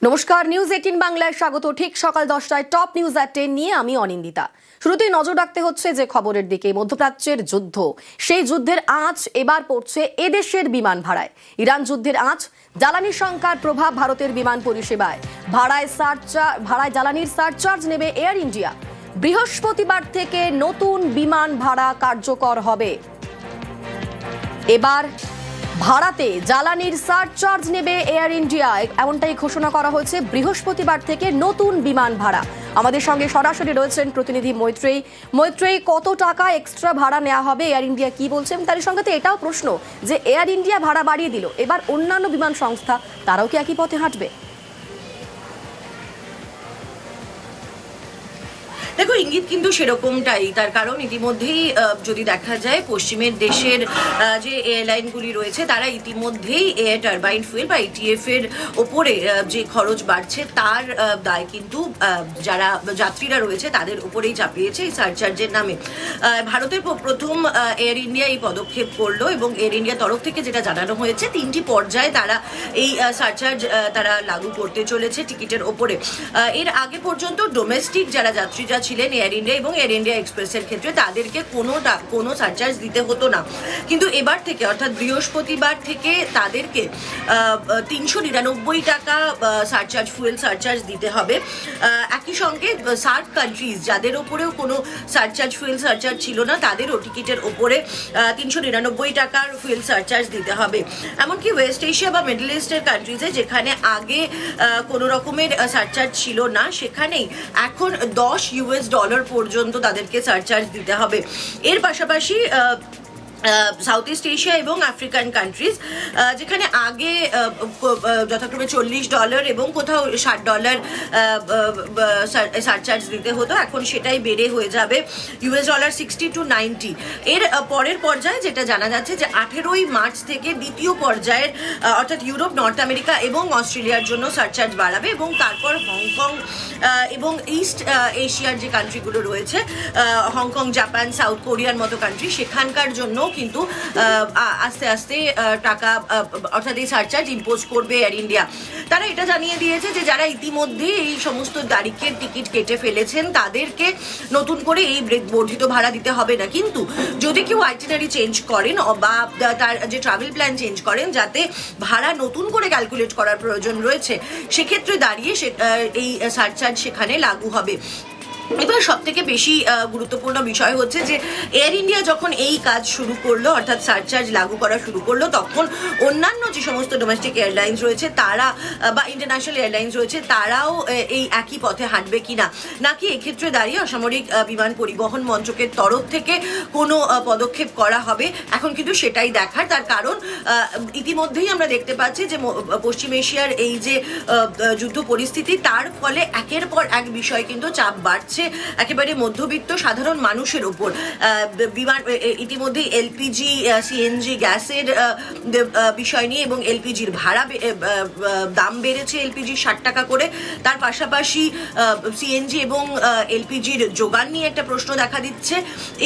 নমস্কার, নিউজ 18 বাংলায় স্বাগত। ঠিক সকাল 10টায় টপ নিউজ এট 10 নিয়ে আমি অনিন্দিতা। শুরুতেই নজর রাখতে হচ্ছে যে খবরের দিকে। মধ্যপ্রাচ্যের যুদ্ধ, সেই যুদ্ধের আঁচ এবার পড়ছে এদেশের বিমান ভাড়ায়। ইরান যুদ্ধের আঁচ, জ্বালানি সংকট প্রভাব ভারতের বিমান পরিষেবায়। ভাড়ায় জ্বালানির সারচার্জ নেবে এয়ার ইন্ডিয়া। বৃহস্পতিবার থেকে নতুন বিমান ভাড়া কার্যকর হবে। এবার ভাড়াতে জ্বালানির সারচার্জ নেবে এয়ার ইন্ডিয়া, এমনটাই ঘোষণা করা হয়েছে। বৃহস্পতিবার থেকে নতুন বিমান ভাড়া। আমাদের সঙ্গে সরাসরি রয়েছেন প্রতিনিধি মৈত্রেয়ী। কত টাকা এক্সট্রা ভাড়া নেওয়া হবে, এয়ার ইন্ডিয়া কি বলছে? এবং তার সঙ্গে তো এটাও প্রশ্ন যে এয়ার ইন্ডিয়া ভাড়া বাড়িয়ে দিল, এবার অন্যান্য বিমান সংস্থা তারাও কি একই পথে হাঁটবে? দেখো, ইঙ্গিত কিন্তু সেরকমটাই। তার কারণ ইতিমধ্যেই যদি দেখা যায় পশ্চিমের দেশের যে এয়ারলাইনগুলি রয়েছে তারা ইতিমধ্যেই এয়ার টারবাইন ফুয়েল বা ইটিএফ এর ওপরে যে খরচ বাড়ছে তার দায় কিন্তু যারা যাত্রীরা রয়েছে তাদের উপরেই চাপিয়েছে এই সারচার্জের নামে। ভারতের প্রথম এয়ার ইন্ডিয়া এই পদক্ষেপ করলো এবং এয়ার ইন্ডিয়ার তরফ থেকে যেটা জানানো হয়েছে 3টি পর্যায়ে তারা এই সারচার্জ তারা লাগু করতে চলেছে টিকিটের ওপরে। এর আগে পর্যন্ত ডোমেস্টিক যারা যাত্রীরা ছিলেন এয়ার ইন্ডিয়া এবং এয়ার ইন্ডিয়া এক্সপ্রেসের ক্ষেত্রে তাদেরকে কোনো সারচার্জ দিতে হতো না, কিন্তু এবার থেকে অর্থাৎ বৃহস্পতিবার থেকে তাদেরকে 399 টাকা সারচার্জ, ফুয়েল সারচার্জ দিতে হবে। একই সঙ্গে সার্ক কান্ট্রিজ যাদের ওপরেও কোনো সারচার্জ, ফুয়েল সারচার্জ ছিল না তাদেরও টিকিটের ওপরে 399 টাকার ফুয়েল সারচার্জ দিতে হবে। এমনকি ওয়েস্ট এশিয়া বা মিডল ইস্টের কান্ট্রিজে যেখানে আগে কোনো রকমের সারচার্জ ছিল না সেখানেই এখন $10 পর্যন্ত তাদেরকে সারচার্জ দিতে হবে। এর পাশাপাশি সাউথ ইস্ট এশিয়া এবং আফ্রিকান কান্ট্রিজ যেখানে আগে যথাক্রমে $40 এবং কোথাও $60 সারচার্জ দিতে হতো, এখন সেটাই বেড়ে হয়ে যাবে $60 to 90। এর পরের পর্যায়ে যেটা জানা যাচ্ছে যে 18ই মার্চ থেকে দ্বিতীয় পর্যায়ের অর্থাৎ ইউরোপ, নর্থ আমেরিকা এবং অস্ট্রেলিয়ার জন্য সারচার্জ বাড়াবে এবং তারপর হংকং এবং ইস্ট এশিয়ার যে কান্ট্রিগুলো রয়েছে, হংকং, জাপান, সাউথ কোরিয়ার মতো কান্ট্রি, সেখানকার জন্য কিন্তু আস্তে আস্তে টাকা অর্থাৎ এই সারচার্জ ইম্পোজ করবে এয়ার ইন্ডিয়া। তারা এটা জানিয়ে দিয়েছে যে যারা ইতিমধ্যে এই সমস্ত তারিখের টিকিট কেটে ফেলেছেন তাদেরকে নতুন করে এই বর্ধিত ভাড়া দিতে হবে না, কিন্তু যদি কেউ আইটিনারি চেঞ্জ করেন বা তার যে ট্রাভেল প্ল্যান চেঞ্জ করেন যাতে ভাড়া নতুন করে ক্যালকুলেট করার প্রয়োজন রয়েছে সেক্ষেত্রে দাঁড়িয়ে এই সারচার্জ সেখানে লাগু হবে। এবার সব থেকে বেশি গুরুত্বপূর্ণ বিষয় হচ্ছে যে এয়ার ইন্ডিয়া যখন এই কাজ শুরু করলো অর্থাৎ সারচার্জ লাগু করা শুরু করলো তখন অন্যান্য যে সমস্ত ডোমেস্টিক এয়ারলাইন্স রয়েছে তারা বা ইন্টারন্যাশনাল এয়ারলাইন্স রয়েছে তারাও এই একই পথে হাঁটবে কিনা, নাকি এক্ষেত্রে দাঁড়িয়ে অসামরিক বিমান পরিবহন মন্ত্রকের তরফ থেকে কোনো পদক্ষেপ করা হবে, এখন কিন্তু সেটাই দেখার। তার কারণ ইতিমধ্যেই আমরা দেখতে পাচ্ছি যে পশ্চিম এশিয়ার এই যে যুদ্ধ পরিস্থিতি তার ফলে একের পর এক বিষয় কিন্তু চাপ বাড়ছে একেবারে মধ্যবিত্ত সাধারণ মানুষের উপর। বিমান ইতিমধ্যে এলপিজি, সিএনজি গ্যাসের বিষয় নিয়ে এবং এলপিজির ভাড়া দাম বেড়েছে, এলপিজি 60 টাকা করে। তার পাশাপাশি সিএনজি এবং এলপিজির যোগান নিয়ে একটা প্রশ্ন দেখা দিচ্ছে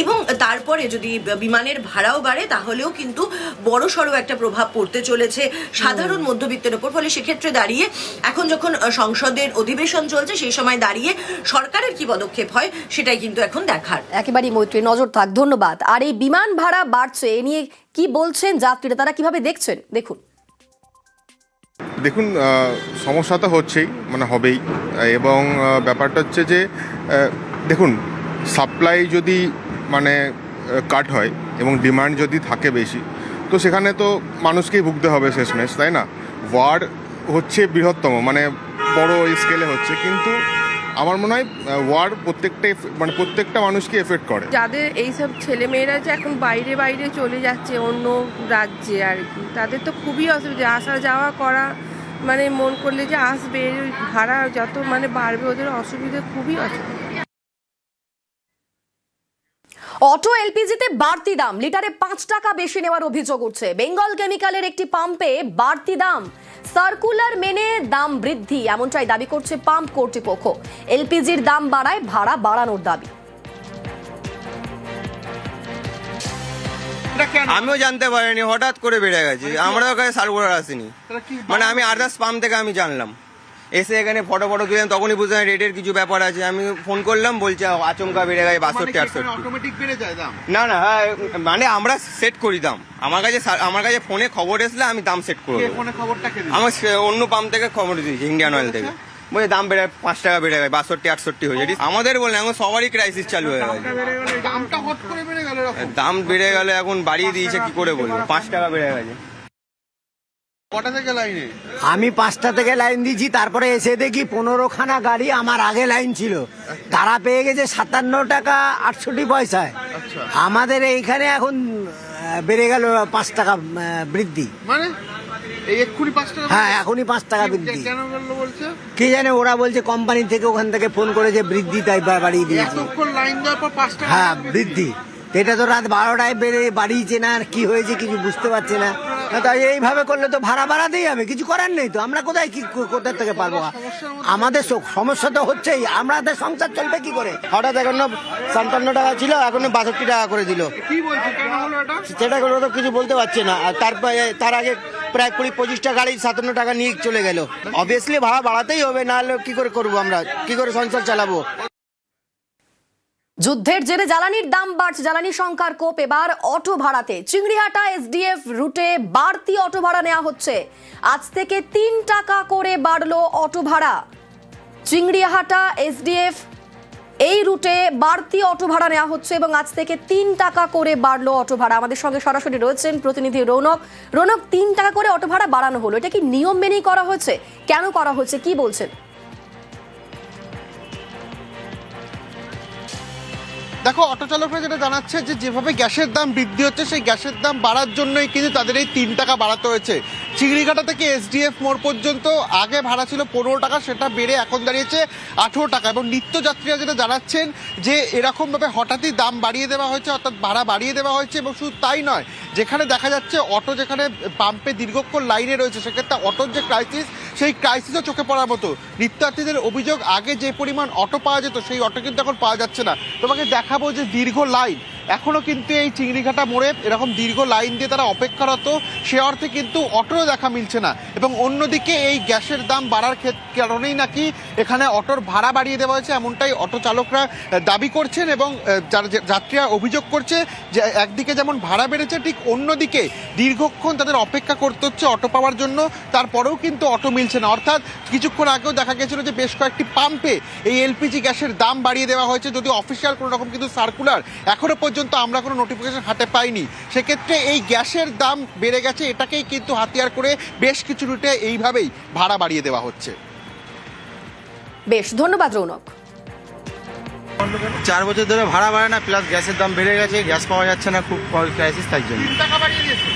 এবং তারপরে যদি বিমানের ভাড়াও বাড়ে তাহলেও কিন্তু বড় সড়ো একটা প্রভাব পড়তে চলেছে সাধারণ মধ্যবিত্তের উপর। ফলে সেক্ষেত্রে দাঁড়িয়ে এখন যখন সংসদের অধিবেশন চলছে সেই সময় দাঁড়িয়ে সরকারের কি পদক্ষেপ হয় সেটাই কিন্তু এখন দেখার। একেবারেই মৈত্রী, নজর থাক। ধন্যবাদ। আর এই বিমান ভাড়া বাড়ছে এ নিয়ে কি বলছেন যাত্রীরা, তারা কিভাবে দেখছেন দেখুন, সমস্যা তো হচ্ছেই, মানে হবেই। এবং ব্যাপারটা হচ্ছে যে দেখুন, সাপ্লাই যদি মানে কাট হয় এবং ডিমান্ড যদি থাকে বেশি তো সেখানে তো মানুষকেই ভুগতে হবে শেষমেশ, তাই না? ওয়ার হচ্ছে বৃহত্তম, মানে বড় স্কেলে হচ্ছে, কিন্তু আমার মনে হয় ওয়ার প্রত্যেকটা মানুষকে এফেক্ট করে। যাদের এইসব ছেলেমেয়েরা যে এখন বাইরে বাইরে চলে যাচ্ছে অন্য রাজ্যে আর কি, তাদের তো খুবই অসুবিধা, আসা যাওয়া করা, মানে মন করলে যে আসবে, ভাড়া যত মানে বাড়বে ওদের অসুবিধা, খুবই অসুবিধা। অটো এলপিজিতে বাড়তি দাম, লিটারে 5 টাকা বেশি নেওয়ার অভিযোগ উঠছে। বেঙ্গল কেমিক্যালের একটি পাম্পে বাড়তি দাম, সার্কুলার মেনে দাম বৃদ্ধি, এমনটাই দাবি করছে পাম্প কর্তৃপক্ষ। এলপিজির দাম বাড়ায় ভাড়া বাড়ানোর দাবি। আমিও জানতে পারিনি, হঠাৎ করে বেড়ে গেছে। আমাদের কাছে সার্কুলার আসেনি, মানে আমি আদার্স পাম্প থেকে আমি জানলাম। এসে এখানে ফটো তুললাম, তখনই বুঝলাম রেটের কিছু ব্যাপার আছে। আমি ফোন করলাম, বলছে আচমকা বেড়ে গেছে 62-68। অটোমেটিক বেড়ে যায় দাম? না হ্যাঁ, মানে আমরা সেট করি দাম। আমার কাছে ফোনে খবর এসলে আমি দাম সেট করবো। ফোনে খবরটা কে দিল? আমার অন্য পাম্প থেকে খবর দিয়েছি, ইন্ডিয়ান অয়েল থেকে। বলে দাম বেড়ে 5 টাকা বেড়ে গেছে, 62-68 হয়েছে। আমাদের বলে এখন সবারই ক্রাইসিস চালু হয়ে গেছে। দামটা হট করে বেড়ে গেল এরকম? দাম বেড়ে গেলে এখন বাড়িয়ে দিয়েছে, কি করে বলবো, 5 টাকা বেড়ে গেছে। কটা থেকে লাইনে? আমি 5টা থেকে লাইন দিয়েছি, তারপরে এসে দেখি 15খানা গাড়ি আমার আগে লাইন ছিল, তারা পেয়ে গেছে 57 টাকা 68 পয়সায়। আমাদের এইখানে এখন বেড়ে গেল 5 টাকা বৃদ্ধি। মানে এই এক্ষুনি 5 টাকা? হ্যাঁ, এখনই 5 টাকা বৃদ্ধি। কেন বললো বলছে? কি জানে, ওরা বলছে কোম্পানি থেকে ওখান থেকে ফোন করে যে বৃদ্ধি, তাই বাড়িয়ে দিয়েছে। এতক্ষণ লাইন দেওয়ার পর 5 টাকা? হ্যাঁ, বৃদ্ধি। এটা তো রাত 12টায় বাড়িয়েছে না, আর কি হয়েছে কিছু বুঝতে পারছি না। তাই এইভাবে করলে তো ভাড়া বাড়াতেই হবে, কিছু করার নেই তো। আমরা কোথা থেকে পারবো? আমাদের সমস্যা তো হচ্ছেই, আমাদের সংসার চলবে কি করে? হঠাৎ এখন 57 টাকা ছিল, এখন 62 টাকা করে দিল। কি বলছে, কেন হলো এটা? সেটা করে তো কিছু বলতে পারছে না। আর তার আগে প্রায় 20-25টা গাড়ি 57 টাকা নিয়ে চলে গেল। অবভিয়াসলি ভাড়া বাড়াতেই হবে, না হলে কি করে করবো আমরা, কি করে সংসার চালাবো? যুদ্ধের জেরে জ্বালানির দাম বাড়ছে, জ্বালানি সংখ্যার কোপ এবার অটো ভাড়াতে। চিংড়িহাটা এসডিএফ রুটে বাড়তি অটো ভাড়া নেওয়া হচ্ছে। আজ থেকে 3 টাকা করে বাড়লো অটো ভাড়া। চিংড়িহাটা এসডিএফ এই রুটে বাড়তি অটো ভাড়া নেওয়া হচ্ছে এবং আজ থেকে 3 টাকা করে বাড়লো অটো ভাড়া। আমাদের সঙ্গে সরাসরি রয়েছেন প্রতিনিধি রৌনক। 3 টাকা করে অটো ভাড়া বাড়ানো হলো, এটা কি নিয়ম মেনেই করা হয়েছে? কেন করা হয়েছে, কি বলছেন? দেখো, অটো চালকরা যেটা জানাচ্ছে যে যেভাবে গ্যাসের দাম বৃদ্ধি হচ্ছে, সেই গ্যাসের দাম বাড়ার জন্যই কিন্তু তাদের এই 3 টাকা বাড়াতে হয়েছে। চিংড়িঘাটা থেকে এসডিএফ মোড় পর্যন্ত আগে ভাড়া ছিল 15 টাকা, সেটা বেড়ে এখন দাঁড়িয়েছে 18 টাকা। এবং নিত্যযাত্রীরা যেটা জানাচ্ছেন যে এরকমভাবে হঠাৎই দাম বাড়িয়ে দেওয়া হয়েছে, অর্থাৎ ভাড়া বাড়িয়ে দেওয়া হয়েছে। এবং শুধু তাই নয়, যেখানে দেখা যাচ্ছে অটো যেখানে পাম্পে দীর্ঘক্ষণ লাইনে রয়েছে, সেক্ষেত্রে অটোর যে ক্রাইসিস, সেই ক্রাইসিসও চোখে পড়ার মতো। নিত্যযাত্রীদের অভিযোগ, আগে যে পরিমাণ অটো পাওয়া যেত, সেই অটো কিন্তু এখন পাওয়া যাচ্ছে না। তোমাকে দেখাবো যে দীর্ঘ লাইন এখনো কিন্তু এই চিংড়িঘাটা মোড়ে এরকম দীর্ঘ লাইন দিয়ে তারা অপেক্ষারত, সে অর্থে কিন্তু অটোও দেখা মিলছে না। এবং অন্যদিকে এই গ্যাসের দাম বাড়ার কারণেই নাকি এখানে অটোর ভাড়া বাড়িয়ে দেওয়া হয়েছে, এমনটাই অটো চালকরা দাবি করছেন। এবং যাত্রীরা অভিযোগ করছে যে একদিকে যেমন ভাড়া বেড়েছে, ঠিক অন্যদিকে দীর্ঘক্ষণ তাদের অপেক্ষা করতে হচ্ছে অটো পাওয়ার জন্য, তারপরেও কিন্তু অটো মিলছে না। অর্থাৎ কিছুক্ষণ আগেও দেখা গেছিল যে বেশ কয়েকটি পাম্পে এই এলপিজি গ্যাসের দাম বাড়িয়ে দেওয়া হয়েছে, যদিও অফিসিয়াল কোনো রকম কিন্তু সার্কুলার এখনো পর্যন্ত আমরা কোনো নোটিফিকেশন হাতে পাইনি। সেক্ষেত্রে এই গ্যাসের দাম বেড়ে গেছে, এটাকেই কিন্তু হাতিয়ার করে বেশ কিছু রুটে এইভাবেই ভাড়া বাড়িয়ে দেওয়া হচ্ছে। বেশ, ধন্যবাদ রৌনক। 4 বছর ধরে ভাড়া বাড়ে না, প্লাস গ্যাসের দাম বেড়ে গেছে, গ্যাস পাওয়া যাচ্ছে না, খুব ক্রাইসিস। তাই জন্য 3 টাকা বাড়িয়ে দিয়েছে।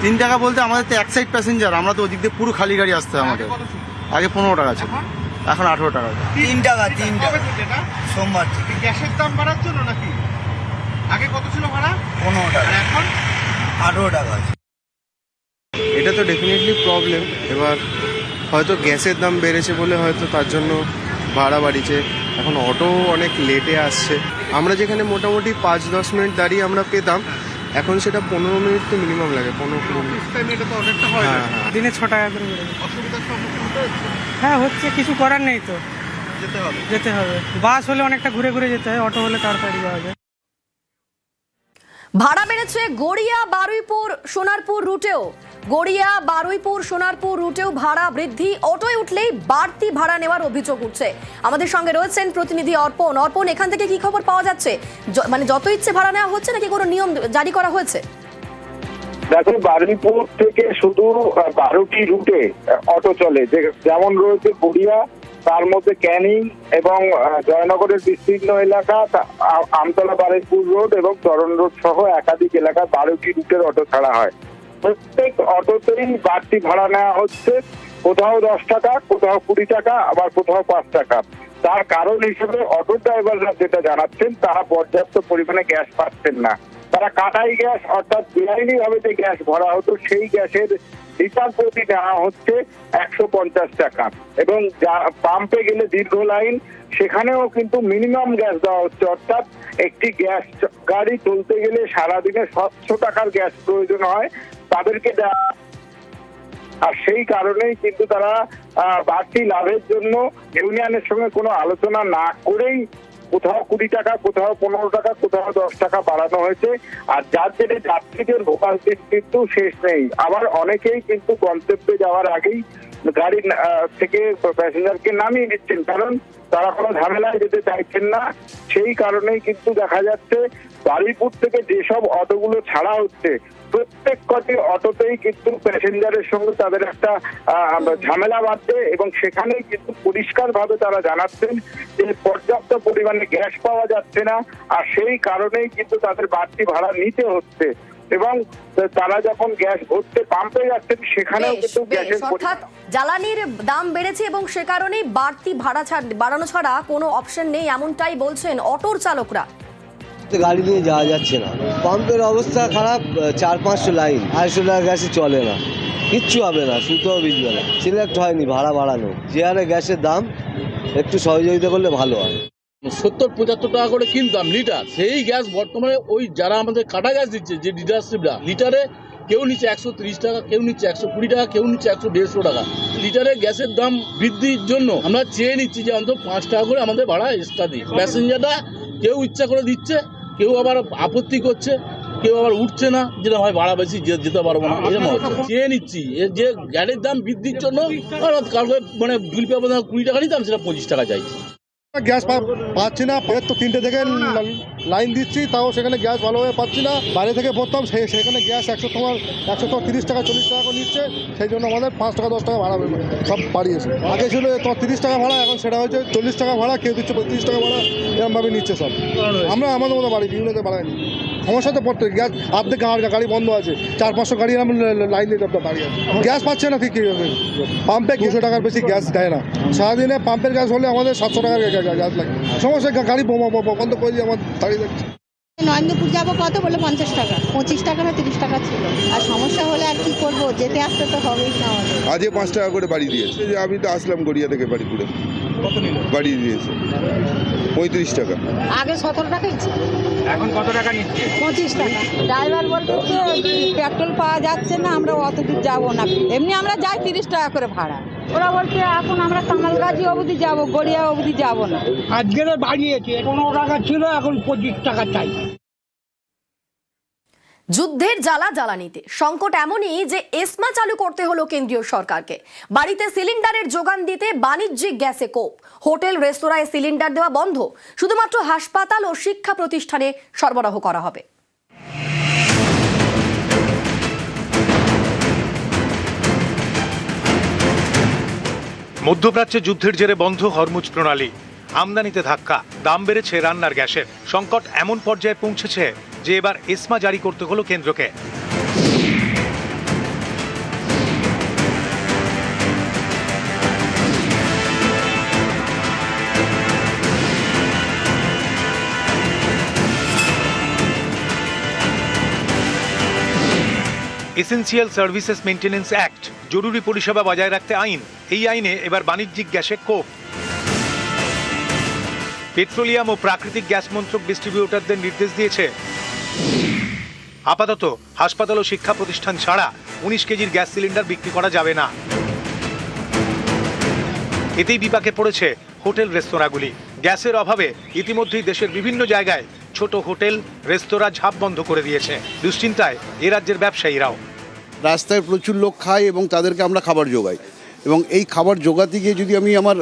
3 টাকা বলতে আমাদের তো এক সাইড প্যাসেঞ্জার, আমরা তো ওদিক দিয়ে পুরো খালি গাড়ি আসতে হয় আমাদের। আগে 15 টাকা ছিল, এখন 18 টাকা। 3 টাকা সোমবার থেকে গ্যাসের দাম বাড়ার জন্য নাকি? আগে কত ছিল ভাড়া? 15 টাকা, আর এখন 18 টাকা। এটা তো ডেফিনেটলি প্রবলেম। এবার হয়তো গ্যাসের দাম বেড়েছে বলে হয়তো তার জন্য ভাড়া বাড়িয়েছে। এখন অটো অনেক লেটে আসছে। আমরা যেখানে মোটামুটি 5-10 মিনিট দাঁড়িয়ে আমরা পেতাম, এখন সেটা 15 মিনিট তো মিনিমাম লাগে, 15-20 মিনিট। এটা তো অনেকটা হয় না। দিনে 6 টাকা করে বেড়ে গেছে। অসুবিধার সম্মুখীন হতে হচ্ছে? হ্যাঁ, হচ্ছে, কিছু করার নেই তো, যেতে হবে। বাস হলে অনেকটা ঘুরে ঘুরে যেতে হয়, অটো হলে তাড়াতাড়ি যাওয়া যায়। ভাড়া বেড়েছে গড়িয়া বারুইপুর সোনারপুর রুটেও। গড়িয়া বারুইপুর সোনারপুর রুটেও ভাড়া বৃদ্ধি। অটোয় উঠলেই বাড়তি ভাড়া নেওয়ার অভিযোগ উঠছে। আমাদের সঙ্গে রয়েছেন প্রতিনিধি অর্পণ। অর্পণ, এখান থেকে কি খবর পাওয়া যাচ্ছে? মানে যত ইচ্ছে ভাড়া নেওয়া হচ্ছে নাকি কোনো নিয়ম জারি করা হয়েছে? দেখো, বারুইপুর থেকে শুধু 12টি রুটে অটো চলে, যেমন রয়েছে গড়িয়া, তার মধ্যে ক্যানিং এবং জয়নগরের বিস্তীর্ণ এলাকা, আমতলা বারুইপুর রোড এবং চরণ রোড সহ একাধিক এলাকায় 12টি রুটের অটো ছাড়া হয়। প্রত্যেক অটোতেই বাড়তি ভাড়া নেওয়া হচ্ছে, কোথাও 10 টাকা, কোথাও 20 টাকা, আবার কোথাও 5 টাকা। তার কারণ হিসেবে অটো ড্রাইভাররা যেটা জানাচ্ছেন, তারা পর্যাপ্ত পরিমাণে গ্যাস পাচ্ছেন না। তারা কাটাই গ্যাস, অর্থাৎ বেআইনি ভাবে যে গ্যাস ভরা হতো, সেই গ্যাসের লিটার প্রতি নেওয়া হচ্ছে 150 টাকা। এবং পাম্পে গেলে দীর্ঘ লাইন, সেখানেও কিন্তু মিনিমাম গ্যাস দেওয়া হচ্ছে। অর্থাৎ একটি গ্যাস গাড়ি চলতে গেলে সারাদিনে 700 টাকার গ্যাস প্রয়োজন হয়, তাদেরকে দেওয়া আর সেই কারণেই কিন্তু তারা বাড়তি লাভের জন্য ইউনিয়নের সঙ্গে কোনো আলোচনা না করেই কোথাও 20 টাকা, কোথাও 15 টাকা, কোথাও 10 টাকা বাড়ানো হয়েছে। আর যার জেরে যাত্রীদের ভোগান্তির কিন্তু শেষ নেই। আবার অনেকেই কিন্তু গন্তব্যে যাওয়ার আগেই গাড়ি থেকে প্যাসেঞ্জারকে নামিয়ে দিচ্ছেন, কারণ তারা কোনো ঝামেলায় যেতে চাইছেন না। সেই কারণেই কিন্তু দেখা যাচ্ছে বারুইপুর থেকে যেসব অটোগুলো ছাড়া হচ্ছে প্রত্যেক কটি অটোতেই কিন্তু প্যাসেঞ্জারের সঙ্গে তাদের একটা ঝামেলা বাড়ছে, এবং সেখানেই কিন্তু পরিষ্কারভাবে তারা জানাচ্ছেন যে পর্যাপ্ত পরিমাণে গ্যাস পাওয়া যাচ্ছে না, আর সেই কারণেই কিন্তু তাদের বাড়তি ভাড়া নিতে হচ্ছে। এবং তারা যখন গ্যাস ভরতে পাম্পে যাচ্ছেন সেখানেও কিন্তু গ্যাসের অর্থাৎ জ্বালানির দাম বেড়েছে এবং সে কারণেই বাড়তি ভাড়া বাড়ানো ছাড়া কোনো অপশন নেই, এমনটাই বলছেন অটোর চালকরা। গাড়ি নিয়ে যাওয়া যাচ্ছে না, পাম্পের অবস্থা খারাপ, 400-500 লাইন, 250 টাকা গ্যাসে চলে না, কিচ্ছু হবে না, সুতোও ভিজবে না। সিলেক্ট হয়নি ভাড়া বাড়ানো, যে হারে গ্যাসের দাম একটু সহযোগিতা করলে ভালো হয়। 70-75 টাকা করে কিনতাম লিটার, সেই গ্যাস বর্তমানে ওই যারা আমাদের কাটা গ্যাস দিচ্ছে যে ডিলারশিপরা, লিটারে কেউ নিচ্ছে 130 টাকা, কেউ নিচ্ছে 120 টাকা, কেউ নিচ্ছে 150 টাকা। লিটারে গ্যাসের দাম বৃদ্ধির জন্য আমরা চেয়ে নিচ্ছি যে অন্তত 5 টাকা করে আমাদের ভাড়া এক্সট্রা দিই। প্যাসেঞ্জাররা কেউ ইচ্ছা করে দিচ্ছে, কেউ আবার আপত্তি করছে, কেউ আবার উঠছে না, যেটা হয় ভাড়া বেশি যেতে পারবো না, এরকম হচ্ছে। চেয়ে নিচ্ছি যে গ্যাসের দাম বৃদ্ধির জন্য কালকে মানে বিল পেপার 20 টাকা নিতাম, সেটা 25 টাকা চাইছি। গ্যাস পাচ্ছি না, ফের তো 3টে থেকে লাইন দিচ্ছি, তাও সেখানে গ্যাস ভালোভাবে পাচ্ছি না। বাইরে থেকে ভরতাম, সেখানে গ্যাস 130 টাকা 40 টাকা করে নিচ্ছে, সেই জন্য আমাদের 5 টাকা 10 টাকা ভাড়া সব বাড়িয়েছে। আগে ছিল 30 টাকা ভাড়া, এখন সেটা হচ্ছে 40 টাকা ভাড়া, কেউ দিচ্ছে 35 টাকা ভাড়া, এরকমভাবে নিচ্ছে সব। আমরা আমাদের মতো বাড়ি বিভিন্নতে বাড়াইনি, সমস্যা তো পড়তে গ্যাস আর্ধেক গাড়ি বন্ধ আছে, 400-500 গাড়ি আমরা লাইন দিয়ে দাঁড়িয়ে আছে, গ্যাস পাচ্ছে না। ঠিক পাম্পে 200 টাকার বেশি গ্যাস দেয় না, সারাদিনে পাম্পের গ্যাস হলে আমাদের 700 টাকার গ্যাস লাগে। সমস্যা গাড়ি বন্ধ করে দিয়ে আমার দাঁড়িয়ে যাচ্ছে। নরেন্দ্রপুর যাবো কত বলে 50 টাকা, 25 টাকা না 30 টাকা ছিল। আর সমস্যা হলে আর কি করবো, যেতে আসতে তো হবেই না আমাদের। আজকে 5 টাকা করে বাড়ি দিয়েছে, আমি তো আসলাম গড়িয়া থেকে বাড়িপুরে, বাড়ি দিয়েছে 35 টাকা। আগে 17 টাকাই ছিল, এখন কত টাকা নিচ্ছে? 25 টাকা। ড্রাইভার বলতে পেট্রোল পাওয়া যাচ্ছে না, আমরা অত দূর যাবো না, এমনি আমরা যাই 30 টাকা করে ভাড়া। ওরা বলছে এখন আমরা কামালগাছি অবধি যাবো, গড়িয়া অবধি যাবো না। আজকের বাড়িয়েছে, 15 টাকা ছিল, এখন 25 টাকা চাই। যুদ্ধের জ্বালা জ্বালানিতে সংকট এমনই যে এসমা চালু করতে হলো কেন্দ্রীয় সরকারকে। বাড়িতে সিলিন্ডারের যোগান দিতে বাণিজ্যিক গ্যাসে কোপ, হোটেল রেস্তোরাঁয় সিলিন্ডার দেওয়া বন্ধ, শুধুমাত্র হাসপাতাল ও শিক্ষা প্রতিষ্ঠানে সরবরাহ করা হবে। মধ্যপ্রাচ্যে যুদ্ধের জেরে বন্ধ হরমুজ প্রণালী, আমদানিতে ধাক্কা, দাম বেড়েছে রান্নার গ্যাসের। সংকট এমন পর্যায়ে পৌঁছেছে যে এবার এসমা জারি করতে হলো কেন্দ্রকে। এসেন্সিয়াল সার্ভিসেস মেইনটেনেন্স অ্যাক্ট, জরুরি পরিষেবা বজায় রাখতে আইন, এই আইনে এবার বাণিজ্যিক গ্যাসে কোপ। পেট্রোলিয়াম ও প্রাকৃতিক গ্যাস মন্ত্রক ডিস্ট্রিবিউটরদের নির্দেশ দিয়েছে আপাতত হাসপাতাল ও শিক্ষা প্রতিষ্ঠান ছাড়া 19 কেজির গ্যাস সিলিন্ডার বিক্রি করা যাবে না। এতেই বিপাকে পড়েছে হোটেল রেস্তোরাঁগুলি। গ্যাসের অভাবে ইতিমধ্যেই দেশের বিভিন্ন জায়গায় ছোট হোটেল রেস্তোরাঁ ঝাঁপ বন্ধ করে দিয়েছে। দুশ্চিন্তায় এ রাজ্যের ব্যবসায়ীরাও। রাস্তায় প্রচুর লোক খায় এবং তাদেরকে আমরা খাবার যোগাই, এবং এই খাবার জোগাতে গিয়ে যদি আমি আমার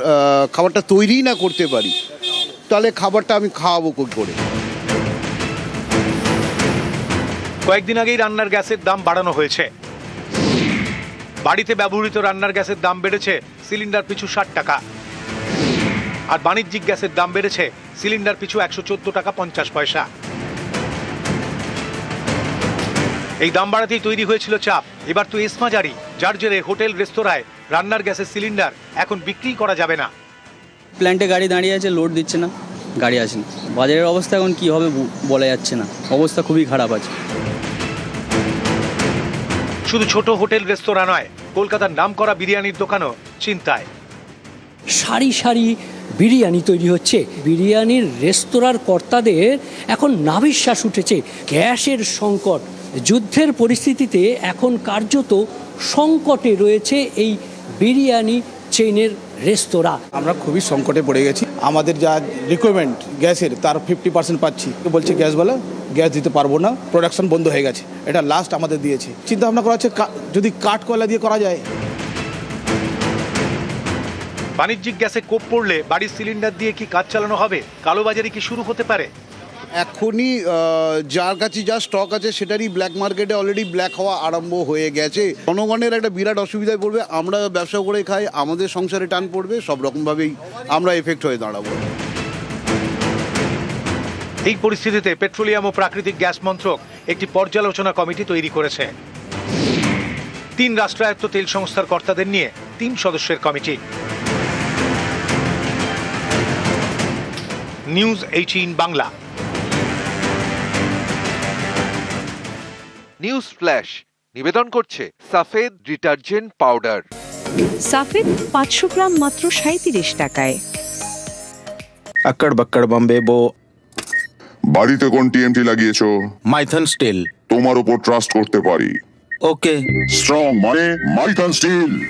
খাবারটা তৈরি না করতে পারি, তাহলে খাবারটা আমি খাওয়াবো কী করে? কয়েকদিন আগেই রান্নার গ্যাসের দাম বাড়ানো হয়েছে। বাড়িতে ব্যবহৃত রান্নার গ্যাসের দাম বেড়েছে সিলিন্ডার পিছু 60 টাকা, আর বাণিজ্যিক গ্যাসের দাম বেড়েছে সিলিন্ডার পিছু 114 টাকা 50 পয়সা। এই দাম বাড়াতেই তৈরি হয়েছিল চাপ। এবার তো এসমা জারি, যার জেরে হোটেল রেস্তোরাঁয় রান্নার গ্যাসের সিলিন্ডার এখন বিক্রি করা যাবে না। প্ল্যান্টে গাড়ি দাঁড়িয়ে আছে, লোড দিচ্ছে না, গাড়ি আসে না। বাজারের অবস্থা এখন কি হবে বলা যাচ্ছে না, অবস্থা খুবই খারাপ আছে। শুধু ছোট হোটেল রেস্তোরাঁ নয়, কলকাতার নামকরা বিরিয়ানির দোকানও চিন্তায়। সারি সারি বিরিয়ানি তৈরি হচ্ছে, বিরিয়ানির রেস্তোরাঁর কর্তাদের এখন নাভিশ্বাস উঠেছে। গ্যাসের সংকট, যুদ্ধের পরিস্থিতিতে এখন কার্যত সংকটে রয়েছে এই বিরিয়ানি চেইনের রেস্তোরাঁ। আমরা খুবই সংকটে পড়ে গেছি। আমাদের যা রিকোয়ারমেন্ট গ্যাসের তার 50% পাচ্ছি, বলছে গ্যাসওয়ালা গ্যাস দিতে পারবো না, প্রোডাকশন বন্ধ হয়ে গেছে। এটা লাস্ট আমাদের দিয়েছে। চিন্তা ভাবনা করা হচ্ছে যদি কাঠ কয়লা দিয়ে করা যায়। বাণিজ্যিক গ্যাসে কোপ পড়লে বাড়ির সিলিন্ডার দিয়ে কি কাজ চালানো হবে? কালোবাজারি কি শুরু হতে পারে? এখনই যার কাছে যা স্টক আছে সেটারই ব্ল্যাক মার্কেটে অলরেডি ব্ল্যাক হওয়া আরম্ভ হয়ে গেছে। জনগণের একটা বিরাট অসুবিধায় পড়বে। আমরা ব্যবসা করে খাই, আমাদের সংসারে টান পড়বে, সব রকমভাবেই আমরা এফেক্ট হয়ে দাঁড়াবো। এই পরিস্থিতিতে পেট্রোলিয়াম ও প্রাকৃতিক গ্যাস মন্ত্রক একটি পর্যালোচনা কমিটি তৈরি করেছে। 3 রাষ্ট্রায়ত্ত তেল সংস্থার কর্তাদের নিয়ে 3 সদস্যের committee. News 18 Bangla. News flash নিবেদন করছে সাফেদ ডিটারজেন্ট পাউডার। সাফেদ 500 গ্রাম মাত্র 37 টাকায়। अक्कड़ बक्कड़ बम्बे बो। বাড়িতে কোন টিএমটি লাগিয়েছো? মাইথন স্টিল। তোমার উপর ট্রাস্ট করতে পারি। ওকে। স্ট্রং মানে মাইথন স্টিল।